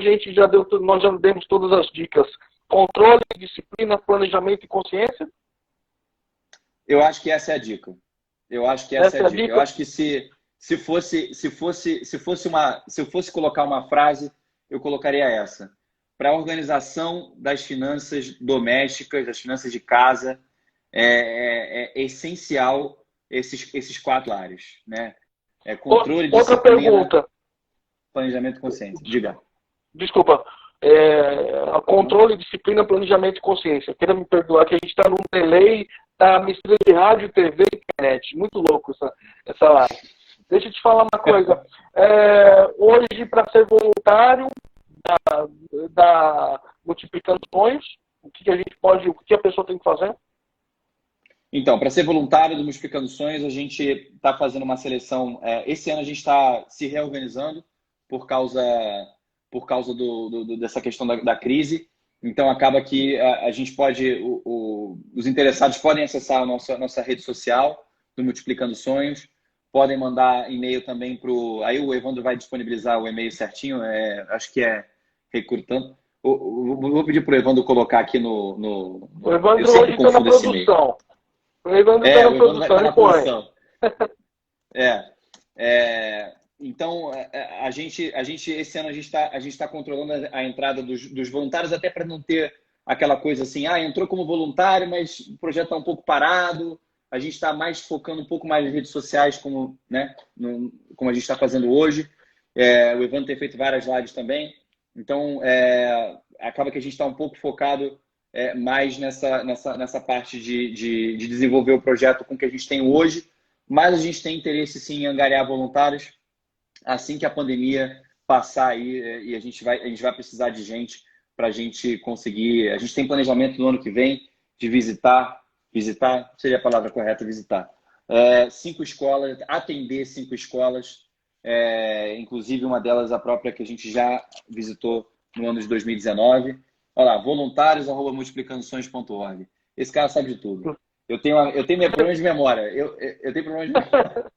nós já demos todas as dicas? Controle, disciplina, planejamento e consciência? Eu acho que essa é a dica. Eu acho que essa é a dica. Eu acho que se eu fosse colocar uma frase, eu colocaria essa. Para a organização das finanças domésticas, das finanças de casa, é essencial esses 4 pilares, né? Controle, outra disciplina, pergunta. Planejamento e consciência. Diga. Desculpa. Controle, disciplina, planejamento e consciência. Queira me perdoar que a gente está num delay da mistura de rádio, TV e internet. Muito louco essa live. Deixa eu te falar uma coisa. Hoje, para ser voluntário da Multiplicando Sonhos, o que a pessoa tem que fazer? Então, para ser voluntário do Multiplicando Sonhos, a gente está fazendo uma seleção. Esse ano a gente está se reorganizando por causa dessa questão da crise. Então, acaba que a gente pode, os interessados podem acessar a nossa rede social do Multiplicando Sonhos, podem mandar e-mail também para o... Aí o Evandro vai disponibilizar o e-mail certinho, acho que é recrutando. Vou pedir para o Evandro colocar aqui no... O Evandro hoje está na produção. O Evandro está na produção, ele põe. Então, esse ano a gente está controlando a entrada dos voluntários, até para não ter aquela coisa assim, entrou como voluntário, mas o projeto está um pouco parado. A gente está mais focando um pouco mais nas redes sociais, como a gente está fazendo hoje. O Evandro tem feito várias lives também. Então, acaba que a gente está um pouco focado mais nessa parte de desenvolver o projeto com o que a gente tem hoje. Mas a gente tem interesse, sim, em angariar voluntários assim que a pandemia passar aí, e a gente vai precisar de gente para a gente conseguir... A gente tem planejamento no ano que vem de visitar seria a palavra correta, visitar. 5 escolas, atender 5 escolas, inclusive uma delas a própria que a gente já visitou no ano de 2019. Olha lá, voluntários@multiplicandosonhos.org. Esse cara sabe de tudo. Eu tenho problemas de memória. Eu tenho problemas de memória.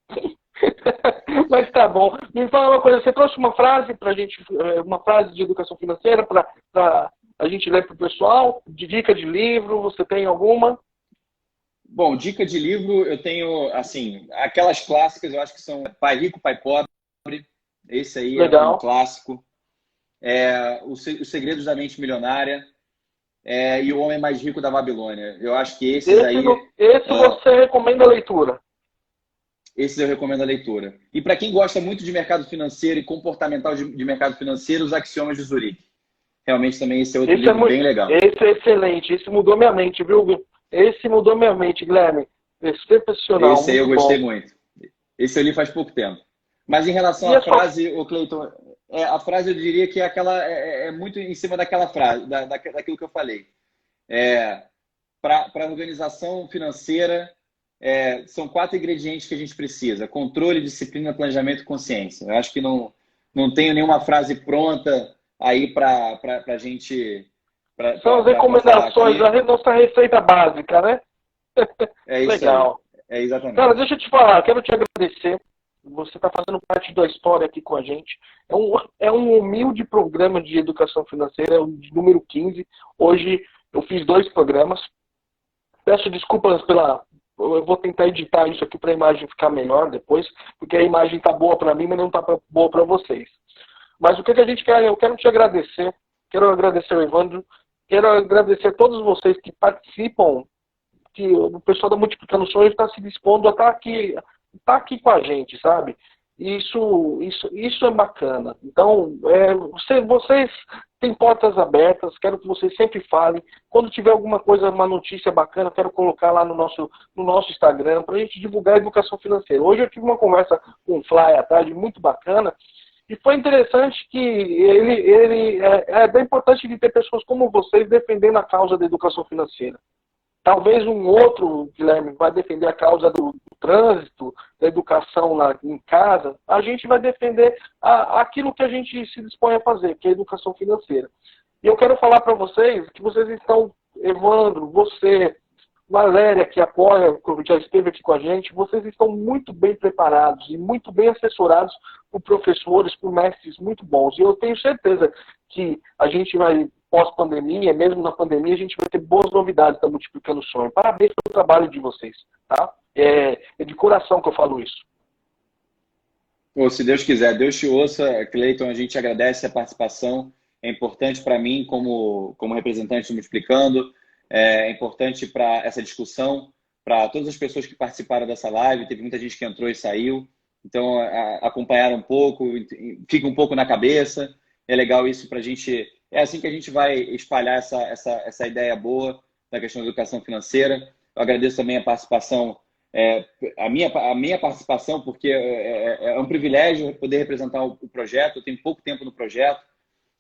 Mas tá bom. Me fala uma coisa, você trouxe uma frase pra gente, uma frase de educação financeira para a gente ler pro pessoal, de dica de livro, você tem alguma? Bom, dica de livro, eu tenho, assim, aquelas clássicas, eu acho que são Pai Rico, Pai Pobre. Esse aí Legal. É um clássico. Os Segredos da Mente Milionária e O Homem Mais Rico da Babilônia. Eu acho que esse você recomenda a leitura? Esses eu recomendo a leitura. E para quem gosta muito de mercado financeiro e comportamental de mercado financeiro, Os Axiomas de Zurique. Realmente também esse é outro livro bem legal. Esse é excelente. Esse mudou minha mente, viu? Esse mudou minha mente, Guilherme. Excepcional. Esse aí eu gostei muito. Esse eu li faz pouco tempo. Mas em relação à frase, Cleiton, a frase eu diria que é muito em cima daquela frase, daquilo que eu falei. Para a organização financeira, são 4 ingredientes que a gente precisa: controle, disciplina, planejamento e consciência. Eu acho que não tenho nenhuma frase pronta aí para a gente... São as recomendações, a nossa receita básica, né? É isso. Legal. Exatamente. Cara, deixa eu te falar, quero te agradecer. Você está fazendo parte da história aqui com a gente. É um humilde programa de educação financeira, o número 15. Hoje Eu fiz 2 programas. Peço desculpas pela... Eu vou tentar editar isso aqui para a imagem ficar melhor depois, porque a imagem está boa para mim, mas não está boa para vocês. Mas o que a gente quer? Eu quero te agradecer. Quero agradecer ao Evandro. Quero agradecer a todos vocês que participam, que o pessoal da Multiplicando Sonhos está se dispondo a estar aqui com a gente, sabe? Isso é bacana. Então, vocês têm portas abertas, quero que vocês sempre falem. Quando tiver alguma coisa, uma notícia bacana, quero colocar lá no nosso Instagram para a gente divulgar a educação financeira. Hoje eu tive uma conversa com o Fly à tarde, muito bacana, e foi interessante que é bem importante de ter pessoas como vocês defendendo a causa da educação financeira. Talvez um outro, Guilherme, vai defender a causa do trânsito, da educação lá em casa. A gente vai defender aquilo que a gente se dispõe a fazer, que é a educação financeira. E eu quero falar para vocês que vocês estão, Evandro, você, Valéria, que apoia, que já esteve aqui com a gente, vocês estão muito bem preparados e muito bem assessorados por professores, por mestres muito bons. E eu tenho certeza que a gente vai... pós-pandemia, mesmo na pandemia, a gente vai ter boas novidades da Multiplicando Sonho. Parabéns pelo trabalho de vocês, tá? É de coração que eu falo isso. Pô, se Deus quiser, Deus te ouça, Cleiton, a gente agradece a participação. É importante para mim, como representante do Multiplicando, é importante para essa discussão, para todas as pessoas que participaram dessa live. Teve muita gente que entrou e saiu, então acompanharam um pouco, fica um pouco na cabeça. É legal isso para a gente... É assim que a gente vai espalhar essa ideia boa da questão da educação financeira. Eu agradeço também a participação, a minha participação, porque é um privilégio poder representar o projeto. Eu tenho pouco tempo no projeto,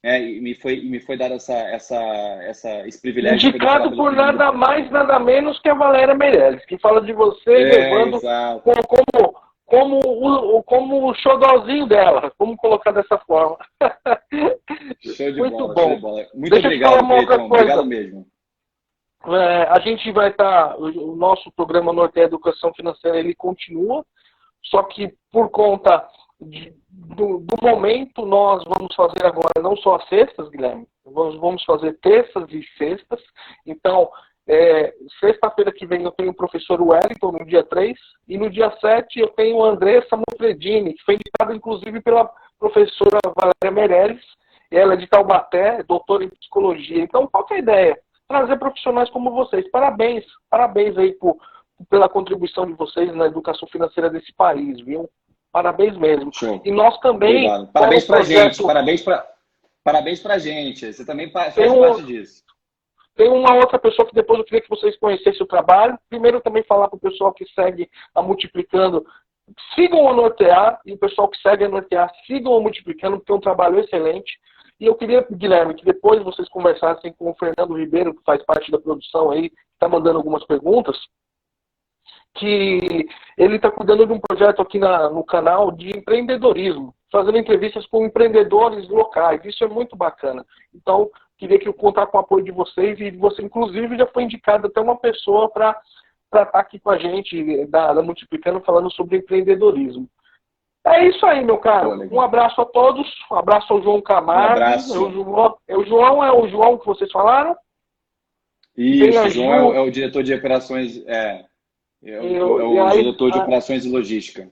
e me foi dado esse privilégio. Indicado por nada mais, nada menos que a Valéria Meirelles, que fala de você, levando como o xodózinho dela. Vamos colocar dessa forma. Show de muito bola, bom. Show de bola. Muito obrigado, Cleiton. Obrigado mesmo. A gente vai estar... O nosso programa Norte Educação Financeira, ele continua, só que por conta do momento, nós vamos fazer agora não só as sextas, Guilherme, nós vamos fazer terças e sextas. Então, sexta-feira que vem eu tenho o professor Wellington no dia 3, e no dia 7 eu tenho a Andressa Manfredini, que foi indicada inclusive pela professora Valéria Meirelles. Ela é de Taubaté, doutora em psicologia. Então, qual que é a ideia? Trazer profissionais como vocês. Parabéns aí pela contribuição de vocês na educação financeira desse país, viu? Parabéns mesmo. Show. E nós também... Obrigado. Parabéns pra gente. Parabéns pra gente. Você também faz parte disso. Tem uma outra pessoa que depois eu queria que vocês conhecessem o trabalho. Primeiro também falar para o pessoal que segue a Multiplicando, sigam a Nortear, e o pessoal que segue a Nortear, sigam a Multiplicando, porque é um trabalho excelente. E eu queria, Guilherme, que depois vocês conversassem com o Fernando Ribeiro, que faz parte da produção aí, que está mandando algumas perguntas, que ele está cuidando de um projeto aqui no canal de empreendedorismo, fazendo entrevistas com empreendedores locais. Isso é muito bacana. Então, queria que eu contar com o apoio de vocês, e você, inclusive, já foi indicado até uma pessoa para estar aqui com a gente, da Multiplicando, falando sobre empreendedorismo. É isso aí, meu caro. Um abraço a todos. Um abraço ao João Camargo. Um abraço. O João que vocês falaram? Isso, o João é o diretor de operações... diretor de operações e logística.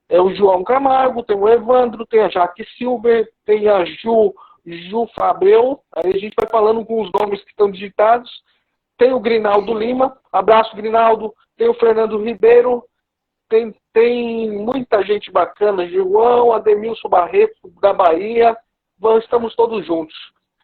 É o João Camargo, tem o Evandro, tem a Jaque Silver, tem a Ju Fabreu. Aí a gente vai falando com os nomes que estão digitados. Tem o Grinaldo Lima. Abraço, Grinaldo. Tem o Fernando Ribeiro. Tem muita gente bacana. João, Ademilson Barreto, da Bahia. Estamos todos juntos.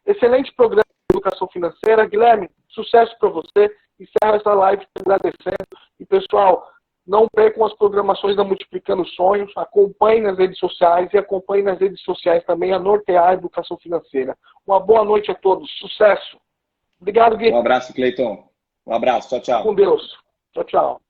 Excelente programa de educação financeira. Guilherme, sucesso para você. Encerro essa live agradecendo. E, pessoal, não percam as programações da Multiplicando Sonhos. Acompanhem nas redes sociais e acompanhem nas redes sociais também a Nortear Educação Financeira. Uma boa noite a todos. Sucesso. Obrigado, Gui. Um abraço, Cleiton. Um abraço. Tchau, tchau. Com Deus. Tchau, tchau.